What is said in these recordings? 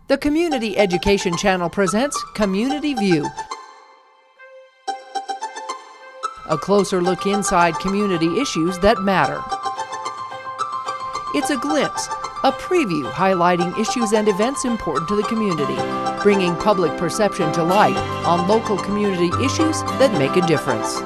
The Community Education Channel presents Community View, a closer look inside community issues that matter. It's a glimpse, a preview highlighting issues and events important to the community, bringing public perception to light on local community issues that make a difference.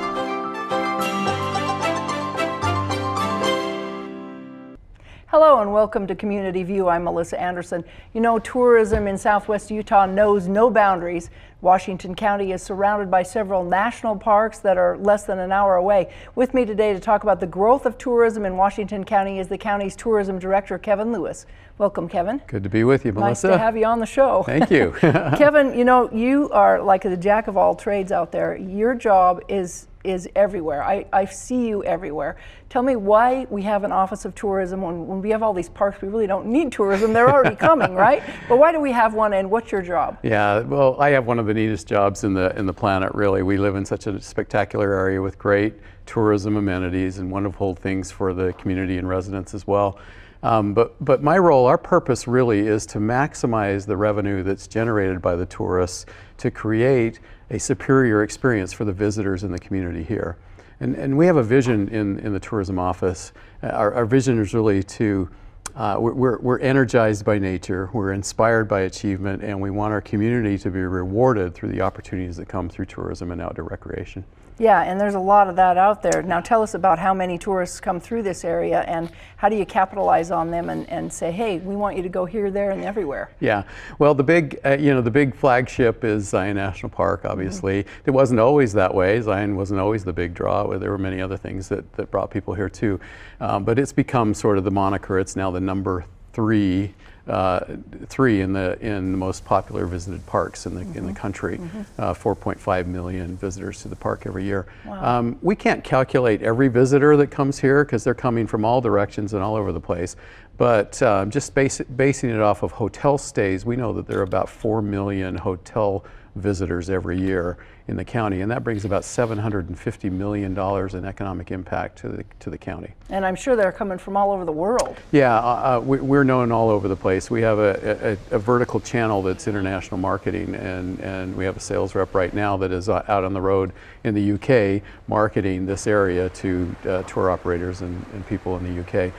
Hello and welcome to Community View. I'm Melissa Anderson. You know, tourism in Southwest Utah knows no boundaries. Washington County is surrounded by several national parks that are less than an hour away. With me today to talk about the growth of tourism in Washington County is the county's tourism director, Kevin Lewis. Welcome, Kevin. Good to be with you, Melissa. Nice to have you on the show. Thank you. Kevin, you know, you are like the jack of all trades out there. Your job is everywhere. I see you everywhere. Tell me why we have an Office of Tourism when we have all these parks. We really don't need tourism. They're already coming, right? But why do we have one, and what's your job? Yeah, well, I have one of the neatest jobs in the planet, really. We live in such a spectacular area with great tourism amenities and wonderful things for the community and residents as well. But my role, our purpose really is to maximize the revenue that's generated by the tourists to create a superior experience for the visitors in the community here. And we have a vision in the tourism office. Our vision is really to, we're energized by nature, we're inspired by achievement, and we want our community to be rewarded through the opportunities that come through tourism and outdoor recreation. Yeah, and there's a lot of that out there. Now tell us about how many tourists come through this area and how do you capitalize on them and say, hey, we want you to go here, there, and everywhere. Yeah, well, the big flagship is Zion National Park, obviously. Mm-hmm. It wasn't always that way. Zion wasn't always the big draw. There were many other things that brought people here too. But it's become sort of the moniker. It's now the number three in the most popular visited parks in the country. Mm-hmm. 4.5 million visitors to the park every year. Wow. We can't calculate every visitor that comes here because they're coming from all directions and all over the place. But just basing it off of hotel stays, we know that there are about 4 million hotel visitors every year in the county, and that brings about $750 million in economic impact to the county. And I'm sure they're coming from all over the world. Yeah, we're known all over the place. We have a vertical channel that's international marketing, and we have a sales rep right now that is out on the road in the UK marketing this area to tour operators and people in the UK.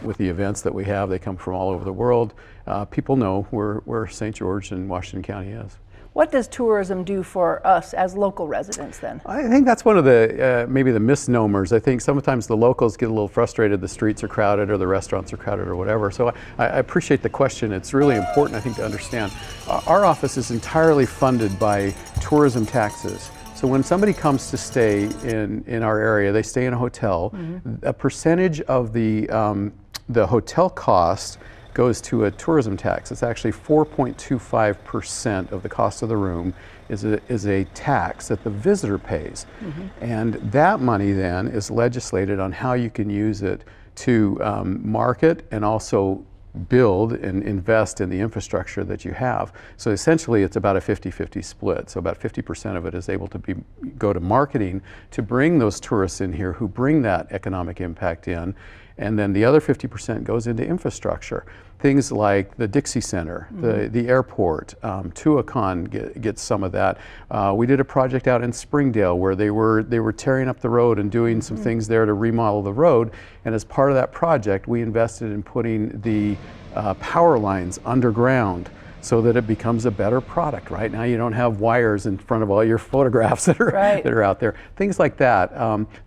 With the events that we have, they come from all over the world. People know where St. George and Washington County is. What does tourism do for us as local residents then? I think that's one of the, maybe the misnomers. I think sometimes the locals get a little frustrated the streets are crowded or the restaurants are crowded or whatever. So I appreciate the question. It's really important, I think, to understand. Our office is entirely funded by tourism taxes. So when somebody comes to stay in our area, they stay in a hotel, mm-hmm. A percentage of the hotel cost goes to a tourism tax. It's actually 4.25% of the cost of the room is a tax that the visitor pays. Mm-hmm. And that money then is legislated on how you can use it to market and also build and invest in the infrastructure that you have. So essentially it's about a 50-50 split. So about 50% of it is able to go to marketing to bring those tourists in here who bring that economic impact in. And then the other 50% goes into infrastructure. Things like the Dixie Center, mm-hmm. the airport, Tuacahn gets some of that. We did a project out in Springdale where they were tearing up the road and doing some mm-hmm. things there to remodel the road. And as part of that project, we invested in putting the power lines underground so that it becomes a better product. Right now you don't have wires in front of all your photographs that are out there. Things like that.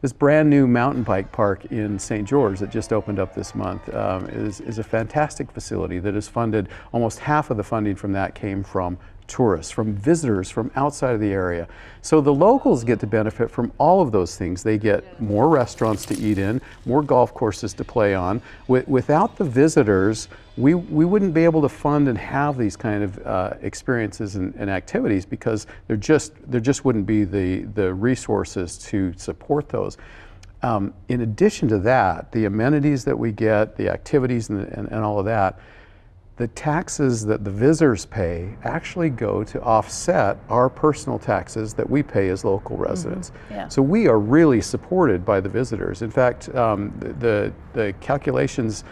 This brand new mountain bike park in St. George that just opened up this month is a fantastic facility that is funded. Almost half of the funding from that came from tourists, from visitors from outside of the area. So the locals get to benefit from all of those things. They get more restaurants to eat in, more golf courses to play on. Without the visitors, we wouldn't be able to fund and have these kind of experiences and activities because there just wouldn't be the resources to support those. In addition to that, the amenities that we get, the activities and all of that, the taxes that the visitors pay actually go to offset our personal taxes that we pay as local residents. Mm-hmm. Yeah. So we are really supported by the visitors. In fact, the calculations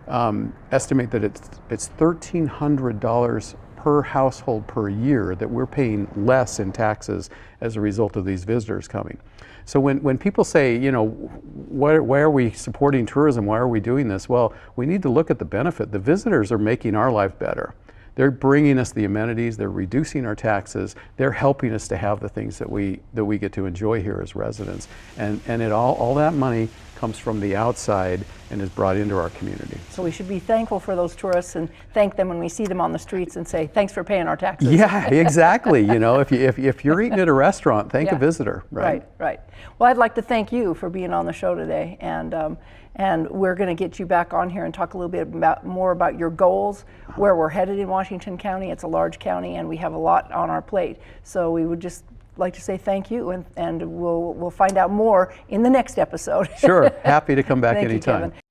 estimate that it's $1,300 per household per year that we're paying less in taxes as a result of these visitors coming. So when people say, you know, why are we supporting tourism? Why are we doing this? Well, we need to look at the benefit. The visitors are making our life better. They're bringing us the amenities, they're reducing our taxes, they're helping us to have the things that we get to enjoy here as residents. And all that money comes from the outside and is brought into our community. So we should be thankful for those tourists and thank them when we see them on the streets and say, thanks for paying our taxes. Yeah, exactly. You know, if you're eating at a restaurant, thank a visitor, right? Right. Well, I'd like to thank you for being on the show today, and we're going to get you back on here and talk a little bit more about your goals, where we're headed in Washington County. It's a large county, and we have a lot on our plate. So we would just like to say thank you, and we'll find out more in the next episode. Sure, happy to come back Thank anytime. You, Kevin.